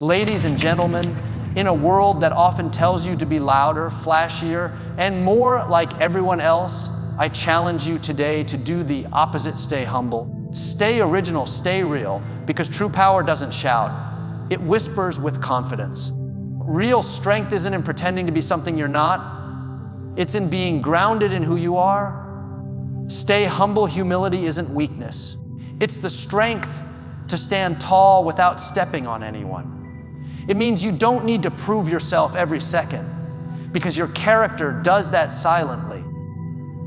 Ladies and gentlemen, in a world that often tells you to be louder, flashier, and more like everyone else, I challenge you today to do the opposite. Stay humble, stay original, stay real, because true power doesn't shout. It whispers with confidence. Real strength isn't in pretending to be something you're not. It's in being grounded in who you are. Stay humble. Humility isn't weakness. It's the strength to stand tall without stepping on anyone. It means you don't need to prove yourself every second, because your character does that silently.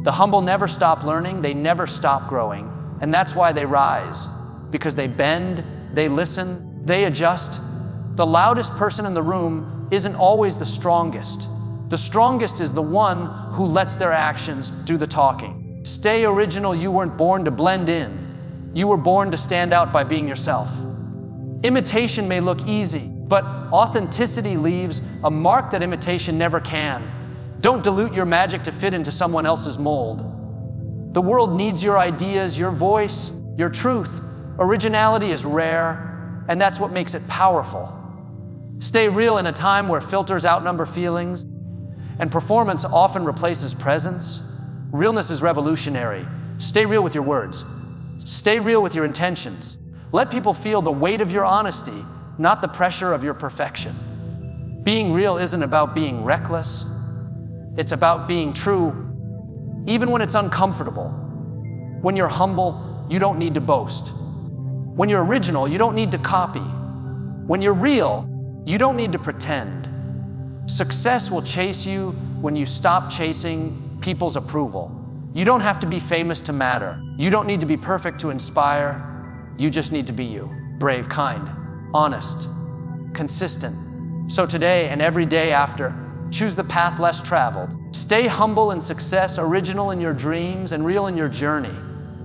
The humble never stop learning, they never stop growing, and that's why they rise, because they bend, they listen, they adjust. The loudest person in the room isn't always the strongest. The strongest is the one who lets their actions do the talking. Stay original. You weren't born to blend in. You were born to stand out by being yourself. Imitation may look easy, but authenticity leaves a mark that imitation never can. Don't dilute your magic to fit into someone else's mold. The world needs your ideas, your voice, your truth. Originality is rare, and that's what makes it powerful. Stay real in a time where filters outnumber feelings, and performance often replaces presence. Realness is revolutionary. Stay real with your words. Stay real with your intentions. Let people feel the weight of your honesty, not the pressure of your perfection. Being real isn't about being reckless. It's about being true, even when it's uncomfortable. When you're humble, you don't need to boast. When you're original, you don't need to copy. When you're real, you don't need to pretend. Success will chase you when you stop chasing people's approval. You don't have to be famous to matter. You don't need to be perfect to inspire. You just need to be you. Brave, kind, honest, consistent. So today and every day after, choose the path less traveled. Stay humble in success, original in your dreams, and real in your journey,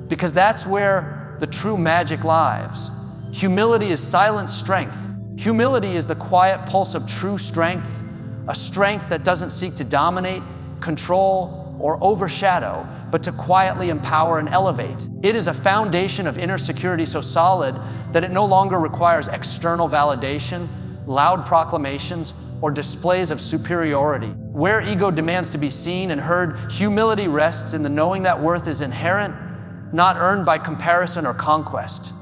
because that's where the true magic lies. Humility is silent strength. Humility is the quiet pulse of true strength, a strength that doesn't seek to dominate, control, or overshadow, but to quietly empower and elevate. It is a foundation of inner security so solid that it no longer requires external validation, loud proclamations, or displays of superiority. Where ego demands to be seen and heard, humility rests in the knowing that worth is inherent, not earned by comparison or conquest.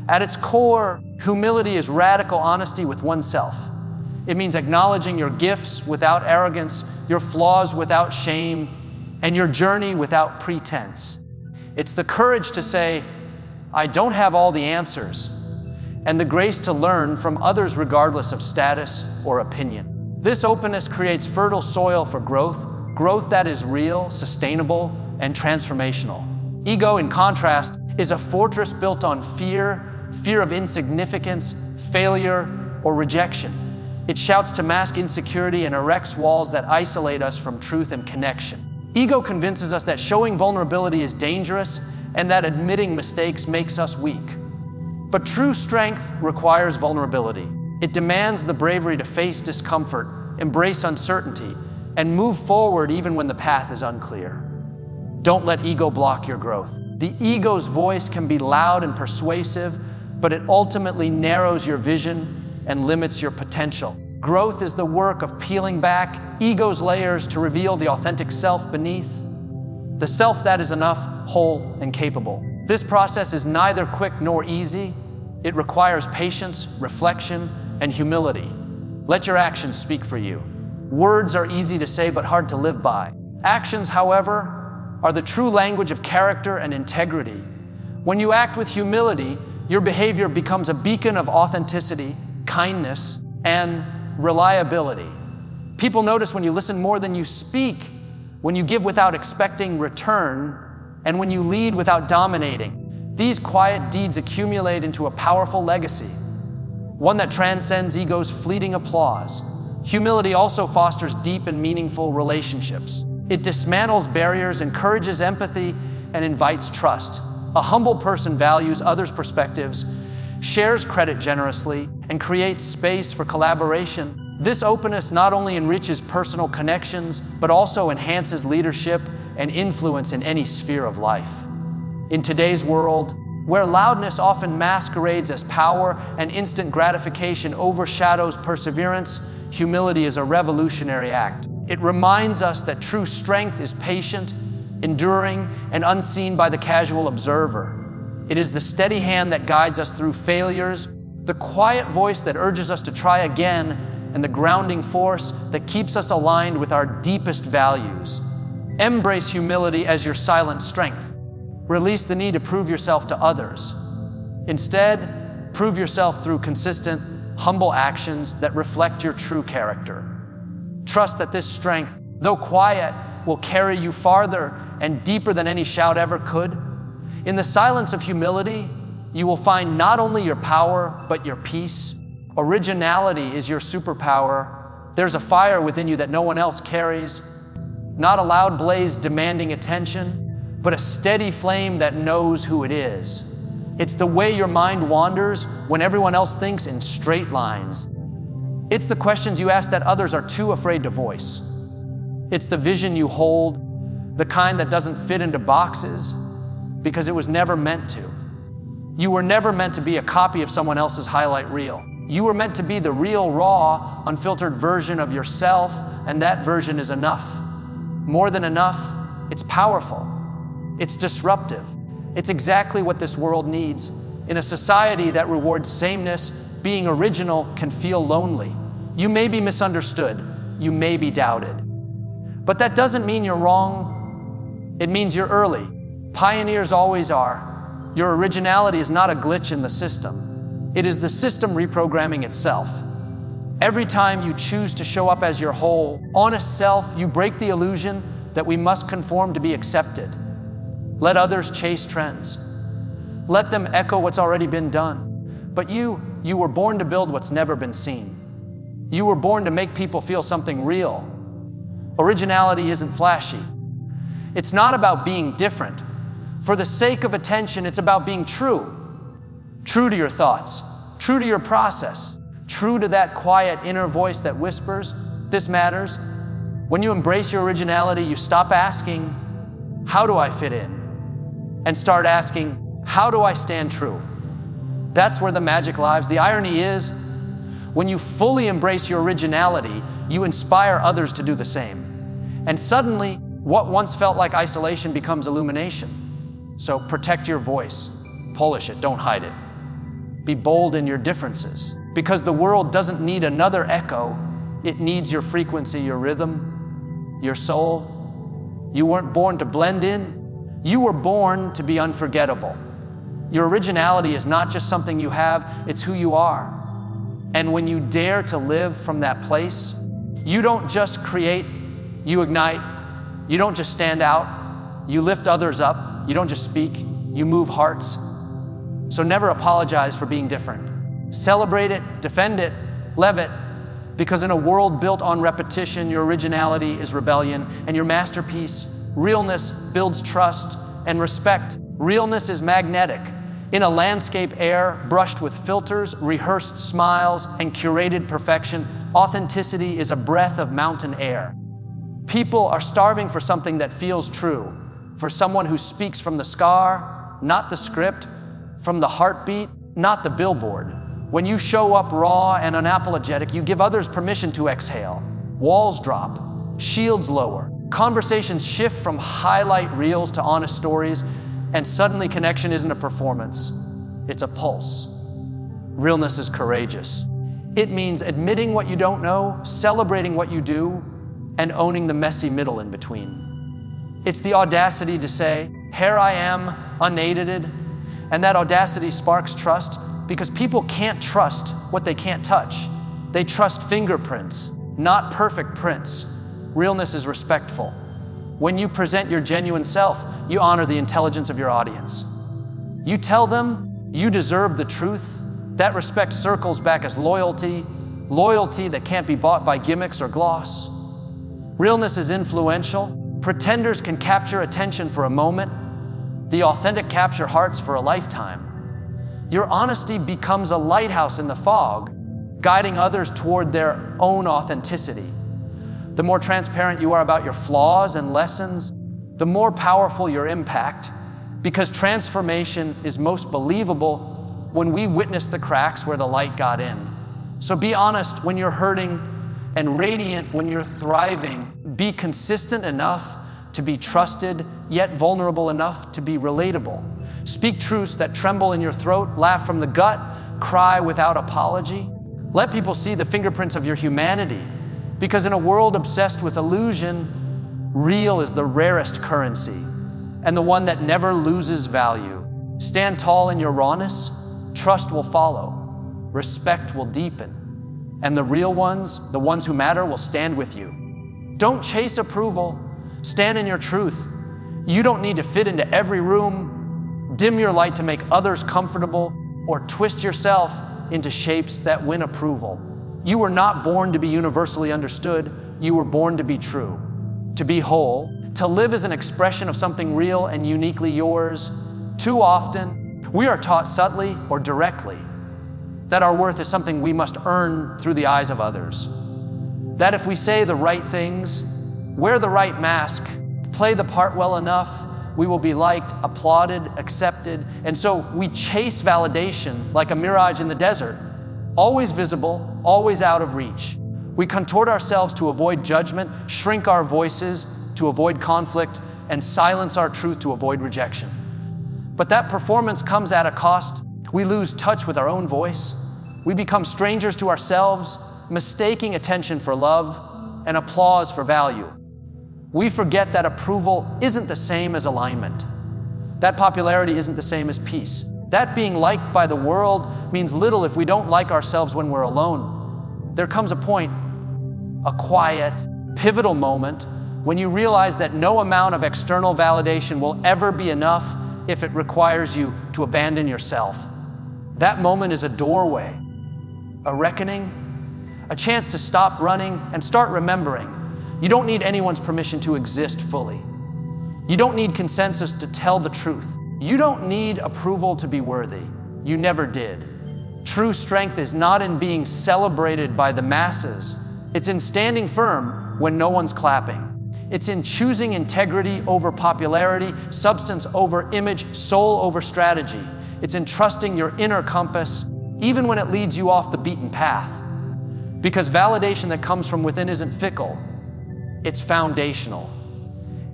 At its core, humility is radical honesty with oneself. It means acknowledging your gifts without arrogance, your flaws without shame, and your journey without pretense. It's the courage to say, I don't have all the answers, and the grace to learn from others regardless of status or opinion. This openness creates fertile soil for growth that is real, sustainable, and transformational. Ego, in contrast, is a fortress built on fear of insignificance, failure, or rejection. It shouts to mask insecurity and erects walls that isolate us from truth and connection. Ego convinces us that showing vulnerability is dangerous and that admitting mistakes makes us weak. But true strength requires vulnerability. It demands the bravery to face discomfort, embrace uncertainty, and move forward even when the path is unclear. Don't let ego block your growth. The ego's voice can be loud and persuasive, but it ultimately narrows your vision and limits your potential. Growth is the work of peeling back ego's layers to reveal the authentic self beneath, the self that is enough, whole, and capable. This process is neither quick nor easy. It requires patience, reflection, and humility. Let your actions speak for you. Words are easy to say but hard to live by. Actions, however, are the true language of character and integrity. When you act with humility, your behavior becomes a beacon of authenticity, kindness, and reliability. People notice when you listen more than you speak, when you give without expecting return, and when you lead without dominating. These quiet deeds accumulate into a powerful legacy, one that transcends ego's fleeting applause. Humility also fosters deep and meaningful relationships. It dismantles barriers, encourages empathy, and invites trust. A humble person values others' perspectives, shares credit generously, and creates space for collaboration. This openness not only enriches personal connections, but also enhances leadership and influence in any sphere of life. In today's world, Where loudness often masquerades as power and instant gratification overshadows perseverance, humility is a revolutionary act. It reminds us that true strength is patient, enduring, and unseen by the casual observer. It is the steady hand that guides us through failures, the quiet voice that urges us to try again, and the grounding force that keeps us aligned with our deepest values. Embrace humility as your silent strength. Release the need to prove yourself to others. Instead, prove yourself through consistent, humble actions that reflect your true character. Trust that this strength, though quiet, will carry you farther and deeper than any shout ever could. In the silence of humility, you will find not only your power, but your peace. Originality is your superpower. There's a fire within you that no one else carries. Not a loud blaze demanding attention, but a steady flame that knows who it is. It's the way your mind wanders when everyone else thinks in straight lines. It's the questions you ask that others are too afraid to voice. It's the vision you hold, the kind that doesn't fit into boxes, because it was never meant to. You were never meant to be a copy of someone else's highlight reel. You were meant to be the real, raw, unfiltered version of yourself, and that version is enough. More than enough, it's powerful. It's disruptive. It's exactly what this world needs. In a society that rewards sameness, being original can feel lonely. You may be misunderstood. You may be doubted. But that doesn't mean you're wrong. It means you're early. Pioneers always are. Your originality is not a glitch in the system. It is the system reprogramming itself. Every time you choose to show up as your whole, honest self, you break the illusion that we must conform to be accepted. Let others chase trends. Let them echo what's already been done. But you were born to build what's never been seen. You were born to make people feel something real. Originality isn't flashy. It's not about being different. For the sake of attention, it's about being true. True to your thoughts, true to your process, true to that quiet inner voice that whispers, "This matters." When you embrace your originality, you stop asking, "How do I fit in?" and start asking, "How do I stand true?" That's where the magic lies. The irony is, when you fully embrace your originality, you inspire others to do the same. And suddenly, what once felt like isolation becomes illumination. So protect your voice. Polish it, don't hide it. Be bold in your differences, because the world doesn't need another echo. It needs your frequency, your rhythm, your soul. You weren't born to blend in. You were born to be unforgettable. Your originality is not just something you have, it's who you are. And when you dare to live from that place, you don't just create, you ignite. You don't just stand out, you lift others up. You don't just speak, you move hearts. So never apologize for being different. Celebrate it, defend it, love it, because in a world built on repetition, your originality is rebellion, and your masterpiece, realness, builds trust and respect. Realness is magnetic. In a landscape air brushed with filters, rehearsed smiles, and curated perfection, authenticity is a breath of mountain air. People are starving for something that feels true, for someone who speaks from the scar, not the script, from the heartbeat, not the billboard. When you show up raw and unapologetic, you give others permission to exhale. Walls drop, shields lower, conversations shift from highlight reels to honest stories, and suddenly connection isn't a performance, it's a pulse. Realness is courageous. It means admitting what you don't know, celebrating what you do, and owning the messy middle in between. It's the audacity to say, "Here I am, unaided," and that audacity sparks trust, because people can't trust what they can't touch. They trust fingerprints, not perfect prints. Realness is respectful. When you present your genuine self, you honor the intelligence of your audience. You tell them you deserve the truth. That respect circles back as loyalty, loyalty that can't be bought by gimmicks or gloss. Realness is influential. Pretenders can capture attention for a moment. The authentic capture hearts for a lifetime. Your honesty becomes a lighthouse in the fog, guiding others toward their own authenticity. The more transparent you are about your flaws and lessons, the more powerful your impact. because transformation is most believable when we witness the cracks where the light got in. So be honest when you're hurting and radiant when you're thriving. Be consistent enough to be trusted, yet vulnerable enough to be relatable. Speak truths that tremble in your throat, laugh from the gut, cry without apology. Let people see the fingerprints of your humanity, because in a world obsessed with illusion, real is the rarest currency and the one that never loses value. Stand tall in your rawness, trust will follow, respect will deepen, and the real ones, the ones who matter, will stand with you. Don't chase approval, stand in your truth. You don't need to fit into every room, dim your light to make others comfortable, or twist yourself into shapes that win approval. You were not born to be universally understood, you were born to be true, to be whole, to live as an expression of something real and uniquely yours. Too often, we are taught subtly or directly that our worth is something we must earn through the eyes of others. That if we say the right things, wear the right mask, play the part well enough, we will be liked, applauded, accepted. And so we chase validation like a mirage in the desert, always visible, always out of reach. We contort ourselves to avoid judgment, shrink our voices to avoid conflict, and silence our truth to avoid rejection. But that performance comes at a cost. We lose touch with our own voice. We become strangers to ourselves, mistaking attention for love and applause for value. We forget that approval isn't the same as alignment. That popularity isn't the same as peace. That being liked by the world means little if we don't like ourselves when we're alone. There comes a point, a quiet, pivotal moment, when you realize that no amount of external validation will ever be enough if it requires you to abandon yourself. That moment is a doorway, a reckoning, a chance to stop running and start remembering. You don't need anyone's permission to exist fully. You don't need consensus to tell the truth. You don't need approval to be worthy. You never did. True strength is not in being celebrated by the masses. It's in standing firm when no one's clapping. It's in choosing integrity over popularity, substance over image, soul over strategy. It's in trusting your inner compass, even when it leads you off the beaten path. Because validation that comes from within isn't fickle, it's foundational.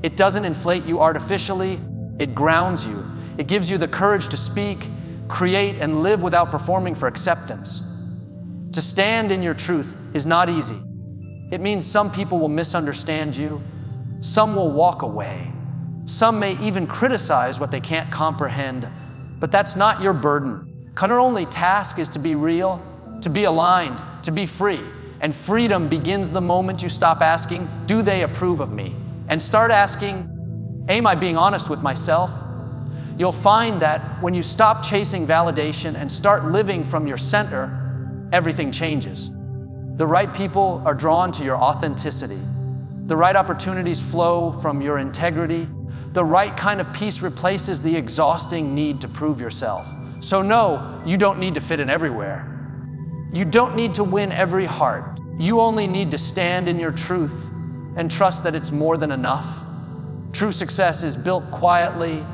It doesn't inflate you artificially, it grounds you. It gives you the courage to speak, create, and live without performing for acceptance. To stand in your truth is not easy. It means some people will misunderstand you. Some will walk away. Some may even criticize what they can't comprehend, but that's not your burden. Your only task is to be real, to be aligned, to be free. And freedom begins the moment you stop asking, do they approve of me? And start asking, am I being honest with myself? You'll find that when you stop chasing validation and start living from your center, everything changes. The right people are drawn to your authenticity. The right opportunities flow from your integrity. The right kind of peace replaces the exhausting need to prove yourself. So no, you don't need to fit in everywhere. You don't need to win every heart. You only need to stand in your truth and trust that it's more than enough. True success is built quietly,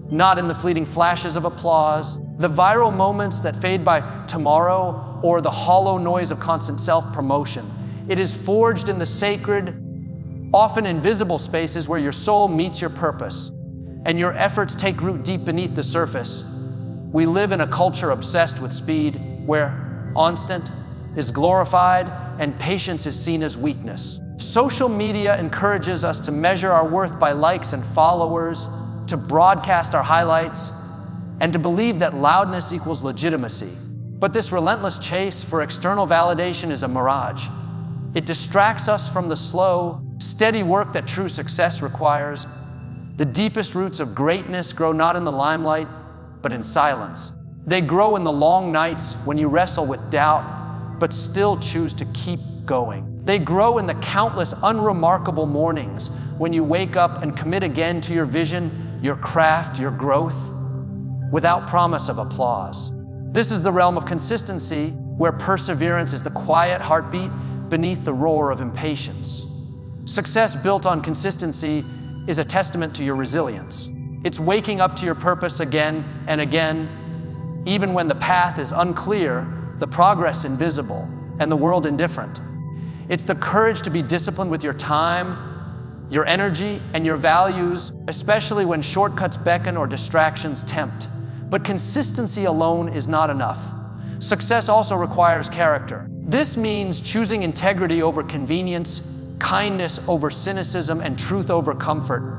not in the fleeting flashes of applause, the viral moments that fade by tomorrow, or the hollow noise of constant self-promotion. It is forged in the sacred, often invisible spaces where your soul meets your purpose and your efforts take root deep beneath the surface. We live in a culture obsessed with speed, where constant is glorified and patience is seen as weakness. Social media encourages us to measure our worth by likes and followers, to broadcast our highlights, and to believe that loudness equals legitimacy. But this relentless chase for external validation is a mirage. It distracts us from the slow, steady work that true success requires. The deepest roots of greatness grow not in the limelight, but in silence. They grow in the long nights when you wrestle with doubt, but still choose to keep going. They grow in the countless unremarkable mornings when you wake up and commit again to your vision, your craft, your growth, without promise of applause. This is the realm of consistency, where perseverance is the quiet heartbeat beneath the roar of impatience. Success built on consistency is a testament to your resilience. It's waking up to your purpose again and again, even when the path is unclear, the progress invisible, and the world indifferent. It's the courage to be disciplined with your time, your energy, and your values, especially when shortcuts beckon or distractions tempt. But consistency alone is not enough. Success also requires character. This means choosing integrity over convenience, kindness over cynicism, and truth over comfort,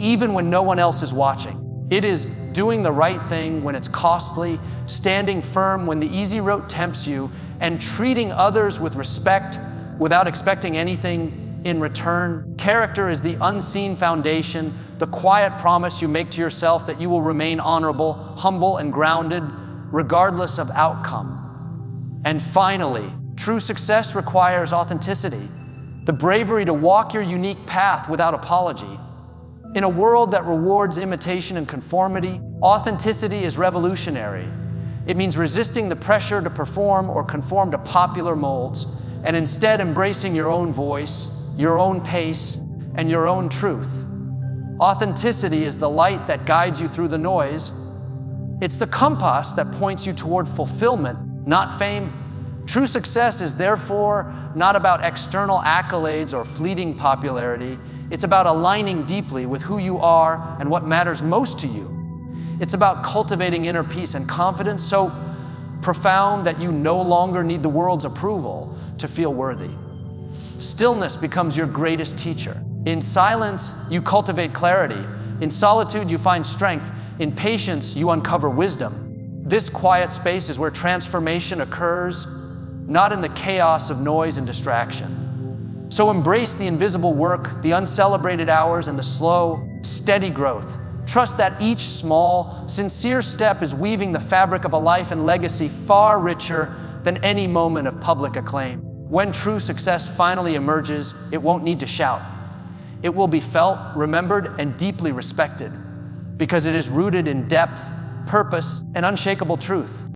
even when no one else is watching. It is doing the right thing when it's costly, standing firm when the easy road tempts you, and treating others with respect without expecting anything in return. Character is the unseen foundation, the quiet promise you make to yourself that you will remain honorable, humble, and grounded, regardless of outcome. And finally, true success requires authenticity, the bravery to walk your unique path without apology. In a world that rewards imitation and conformity, authenticity is revolutionary. It means resisting the pressure to perform or conform to popular molds, and instead embracing your own voice, your own pace, and your own truth. Authenticity is the light that guides you through the noise. It's the compass that points you toward fulfillment, not fame. True success is therefore not about external accolades or fleeting popularity. It's about aligning deeply with who you are and what matters most to you. It's about cultivating inner peace and confidence so profound that you no longer need the world's approval to feel worthy. Stillness becomes your greatest teacher. In silence, you cultivate clarity. In solitude, you find strength. In patience, you uncover wisdom. This quiet space is where transformation occurs, not in the chaos of noise and distraction. So embrace the invisible work, the uncelebrated hours, and the slow, steady growth. Trust that each small, sincere step is weaving the fabric of a life and legacy far richer than any moment of public acclaim. When true success finally emerges, it won't need to shout. It will be felt, remembered, and deeply respected because it is rooted in depth, purpose, and unshakable truth.